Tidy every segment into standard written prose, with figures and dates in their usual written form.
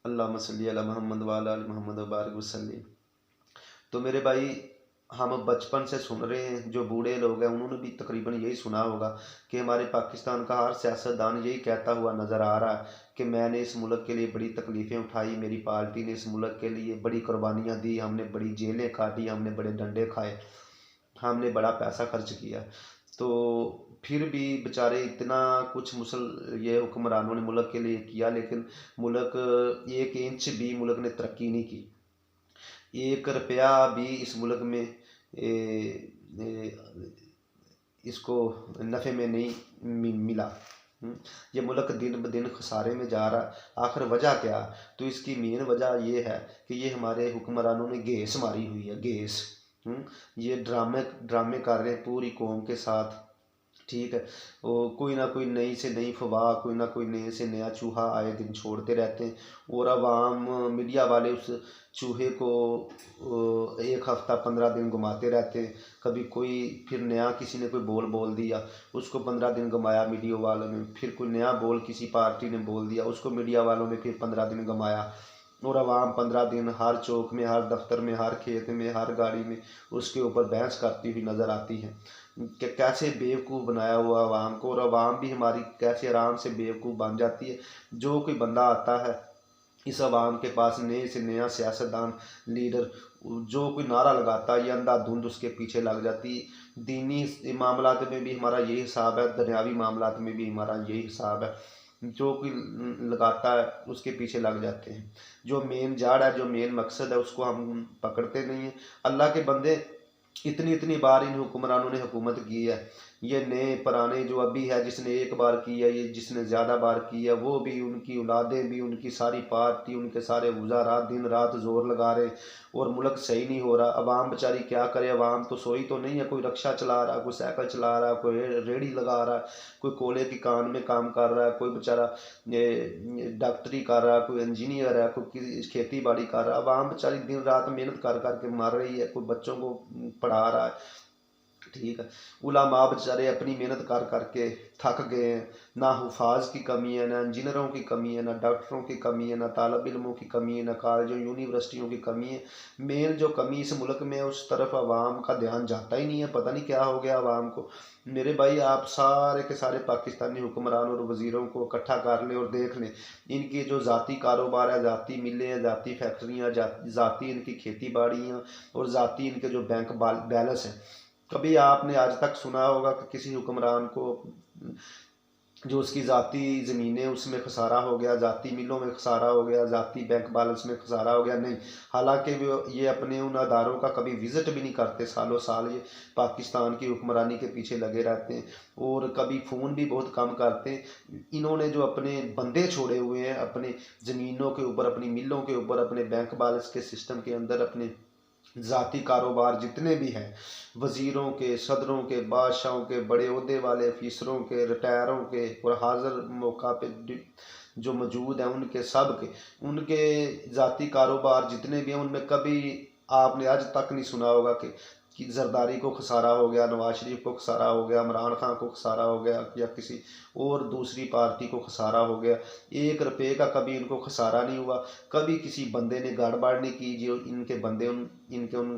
अल्लाहुम्मा सल्ली अला मोहम्मद व अला आलि मोहम्मद व बारिक वसल्लिम। तो मेरे भाई, हम बचपन से सुन रहे हैं, जो बूढ़े लोग हैं उन्होंने भी तकरीबन यही सुना होगा कि हमारे पाकिस्तान का हर सियासतदान यही कहता हुआ नज़र आ रहा है कि मैंने इस मुल्क के लिए बड़ी तकलीफ़ें उठाई, मेरी पार्टी ने इस मुल्क के लिए बड़ी कुर्बानियाँ दी, हमने बड़ी जेलें काटी, हमने बड़े डंडे खाए, हमने बड़ा पैसा खर्च किया। तो फिर भी बेचारे इतना कुछ ये हुक्मरानों ने मुल्क के लिए किया, लेकिन मुल्क 1 इंच भी मुल्क ने तरक्की नहीं की। 1 रुपया भी इस मुल्क में इसको नफ़े में नहीं मिला। ये मुल्क दिन ब दिन खसारे में जा रहा। आखिर वजह क्या? तो इसकी मेन वजह ये है कि ये हमारे हुक्मरानों ने घेस मारी हुई है, घेस। ये ड्रामे ड्रामे कर रहे हैं पूरी कौम के साथ, ठीक है। वो कोई ना कोई नई से नई फवाह, कोई ना कोई नए से नया चूहा आए दिन छोड़ते रहते हैं, और अवाम मीडिया वाले उस चूहे को 1 हफ्ता 15 दिन घुमाते रहते हैं। कभी कोई फिर नया किसी ने कोई बोल दिया, उसको 15 दिन घुमाया मीडिया वालों ने, फिर कोई नया बोल किसी पार्टी ने बोल दिया, उसको मीडिया वालों ने फिर 15 दिन घुमाया, और अवाम 15 दिन हर चौक में, हर दफ्तर में, हर खेत में, हर गाड़ी में उसके ऊपर बहस करती हुई नज़र आती है कि कैसे बेवकूफ़ बनाया हुआ अवाम को, और अवाम भी हमारी कैसे आराम से बेवकूफ़ बन जाती है। जो कोई बंदा आता है इस अवाम के पास, नए से नया सियासतदान, लीडर, जो कोई नारा लगाता है, ये अंधाधुंध उसके पीछे लग जाती है। दीनी मामलात में भी हमारा यही हिसाब है, दुनियावी मामलात में भी हमारा यही हिसाब है। जो कोई लगाता है उसके पीछे लग जाते हैं। जो मेन जाड़ है, जो मेन मकसद है, उसको हम पकड़ते नहीं हैं। अल्लाह के बंदे, इतनी इतनी बार इन हुक्मरानों ने हुकूमत की है। ये नए पुराने जो अभी है, जिसने 1 बार की है, ये जिसने ज़्यादा बार की है, वो भी, उनकी औलादें भी, उनकी सारी पार्टी, उनके सारे वज़ारा दिन रात जोर लगा रहे, और मुल्क सही नहीं हो रहा। अवाम बेचारी क्या करे? अवाम तो सोई तो नहीं है। कोई रिक्शा चला रहा, कोई साइकिल चला रहा, कोई रेड़ी लगा रहा, कोई कोयले की कान में काम कर रहा है, कोई बेचारा डॉक्टरी कर रहा है, कोई इंजीनियर है, कोई खेती बाड़ी कर रहा है। अवाम बेचारी दिन रात मेहनत कर करके मर रही है, कोई बच्चों को पढ़ा रहा है, ठीक है। उलमा बेचारे अपनी मेहनत कर करके थक गए हैं। ना हुफाज की कमी है, ना इंजीनियरों की कमी है, ना डॉक्टरों की कमी है, ना तालब इल्मों की कमी है, ना कॉलेजों यूनिवर्सिटियों की कमी है। मेन जो कमी इस मुल्क में है, उस तरफ आवाम का ध्यान जाता ही नहीं है। पता नहीं क्या हो गया आवाम को। मेरे भाई, आप सारे के सारे पाकिस्तानी हुक्मरान और वज़ीरों को इकट्ठा कर लें और देख लें, इनके जो ज़ाती कारोबार है, ज़ाती मिलें हैं, ज़ाती फैक्ट्रियाँ, ज़ाती इनकी खेती बाड़ियाँ, और ज़ाती इनके जो बैंक बैलेंस हैं। कभी आपने आज तक सुना होगा कि किसी हुक्मरान को जो उसकी ज़ाती ज़मीनें, उसमें खसारा हो गया, ज़ाती मिलों में खसारा हो गया, ज़ाती बैंक बैलेंस में खसारा हो गया? नहीं। हालांकि ये अपने उन अदारों का कभी विज़िट भी नहीं करते। सालों साल ये पाकिस्तान की हुक्मरानी के पीछे लगे रहते हैं, और कभी फ़ोन भी बहुत कम करते हैं। इन्होंने जो अपने बंदे छोड़े हुए हैं अपने ज़मीनों के ऊपर, अपनी मिलों के ऊपर, अपने बैंक बैलेंस के सिस्टम के अंदर, अपने ज़ाती कारोबार जितने भी हैं, वज़ीरों के, सदरों के, बादशाहों के, बड़े ओहदे वाले अफीसरों के, रिटायरों के, और हाज़िर मौका पे जो मौजूद हैं, उनके सब के, उनके ज़ाती कारोबार जितने भी हैं, उनमें कभी आपने आज तक नहीं सुना होगा कि जरदारी को खसारा हो गया, नवाज शरीफ को खसारा हो गया, इमरान खान को खसारा हो गया, या किसी और दूसरी पार्टी को खसारा हो गया। 1 रुपये का कभी इनको खसारा नहीं हुआ। कभी किसी बंदे ने गड़बड़ नहीं की जो इनके बंदे इनके उन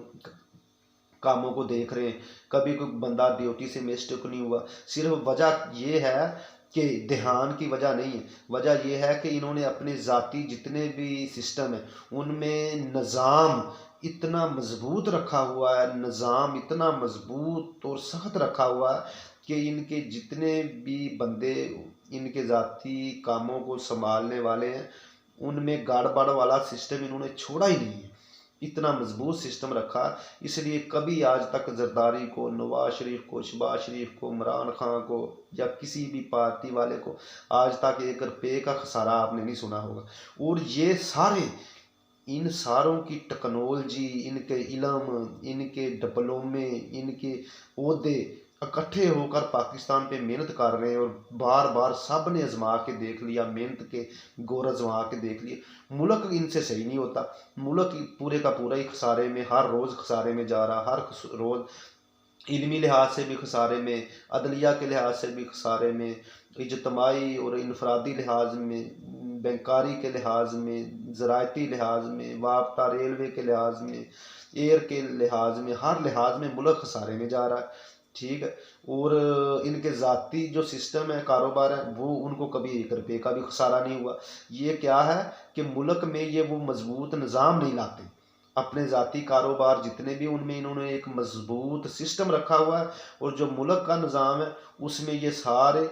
कामों को देख रहे हैं। कभी कोई बंदा ड्यूटी से मिस्टेक नहीं हुआ। सिर्फ वजह ये है कि ध्यान की वजह नहीं है। वजह यह है कि इन्होंने अपने ज़ाती जितने भी सिस्टम है, उनमें निज़ाम इतना मजबूत रखा हुआ है, निज़ाम इतना मजबूत और सख्त रखा हुआ है कि इनके जितने भी बंदे इनके ज़ाती कामों को संभालने वाले हैं, उनमें गड़बड़ वाला सिस्टम इन्होंने छोड़ा ही नहीं है। इतना मजबूत सिस्टम रखा। इसलिए कभी आज तक जरदारी को, नवाज शरीफ को, शहबाज शरीफ को, इमरान खान को, या किसी भी पार्टी वाले को आज तक 1 रुपये का खसारा आपने नहीं सुना होगा। और ये सारे, इन सारों की टेक्नोलॉजी, इनके इल्म, इनके डिप्लोमे, इनके ओहदे इकट्ठे होकर पाकिस्तान पे मेहनत कर रहे हैं, और बार बार सब ने आजमा के देख लिया, मेहनत के गोर आजमा के देख लिए, मुल्क इनसे सही नहीं होता। मुल्क पूरे का पूरा ही खसारे में, हर रोज़ खसारे में जा रहा, हर रोज़ इल्मी लिहाज से भी खसारे में, अदलिया के लिहाज से भी खसारे में, इज्तमाही और इनफरादी लिहाज में, बैंकारी के लिहाज में, ज़रायती लिहाज में, वाबता रेलवे के लिहाज में, एयर के लिहाज में, हर लिहाज में मुल्क खसारे में जा रहा है। ठीक है। और इनके ज़ाती जो सिस्टम है, कारोबार है, वो उनको कभी 1 रुपये का भी खसारा नहीं हुआ। ये क्या है कि मुल्क में ये वो मजबूत निज़ाम नहीं लाते। अपने ज़ाती कारोबार जितने भी, उनमें इन्होंने एक मजबूत सिस्टम रखा हुआ है, और जो मुल्क का निज़ाम है उसमें ये सारे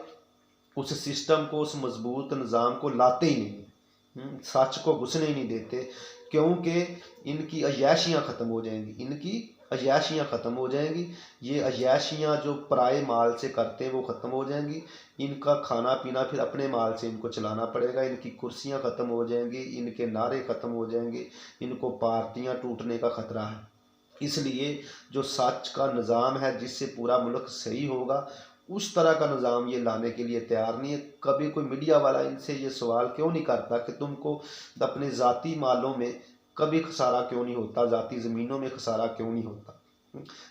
उस सिस्टम को, उस मजबूत निज़ाम को लाते ही नहीं। सच को घुसने ही नहीं देते, क्योंकि इनकी अय्याशियाँ ख़त्म हो जाएंगी, इनकी अय्याशियाँ ख़त्म हो जाएंगी। ये अय्याशियाँ जो पराए माल से करते हैं वो ख़त्म हो जाएंगी। इनका खाना पीना फिर अपने माल से इनको चलाना पड़ेगा। इनकी कुर्सियाँ ख़त्म हो जाएंगी, इनके नारे ख़त्म हो जाएंगे, इनको पार्टियाँ टूटने का ख़तरा है। इसलिए जो सच का निज़ाम है, जिससे पूरा मुल्क सही होगा, उस तरह का निज़ाम ये लाने के लिए तैयार नहीं है। कभी कोई मीडिया वाला इनसे ये सवाल क्यों नहीं करता कि तुमको अपने ज़ाती मालों में कभी खसारा क्यों नहीं होता, ज़ाती ज़मीनों में खसारा क्यों नहीं होता?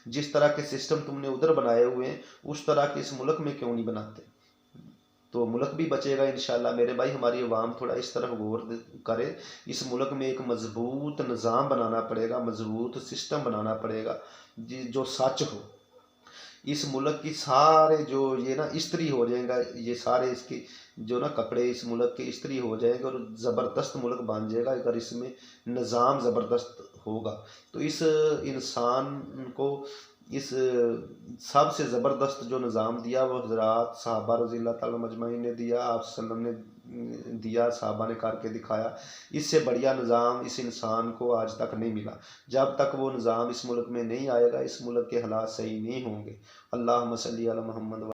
जिस तरह के सिस्टम तुमने उधर बनाए हुए हैं, उस तरह के इस मुल्क में क्यों नहीं बनाते? तो मुल्क भी बचेगा इंशाल्लाह। मेरे भाई, हमारी अवाम थोड़ा इस तरफ गौर करे। इस मुल्क में एक मजबूत निज़ाम बनाना पड़ेगा, मजबूत सिस्टम बनाना पड़ेगा जो सच हो। इस मुल्क की सारे जो ये ना इस्त्री हो जाएगा, ये सारे इसके जो ना कपड़े इस मुल्क के इस्त्री हो जाएंगे, और ज़बरदस्त मुल्क बन जाएगा अगर इसमें निज़ाम ज़बरदस्त होगा। तो इस इंसान को इस सबसे ज़बरदस्त जो निज़ाम दिया वो हज़रात सहाबा रज़ियल्लाहु ताला मजमईन ने दिया, आप सल्लम ने दिया, सहाबा ने करके दिखाया। इससे बढ़िया निज़ाम इस इंसान को आज तक नहीं मिला। जब तक वो निज़ाम इस मुल्क में नहीं आएगा, इस मुल्क के हालात सही नहीं होंगे। अल्लाहुम्मा सल्ली अला मुहम्मद।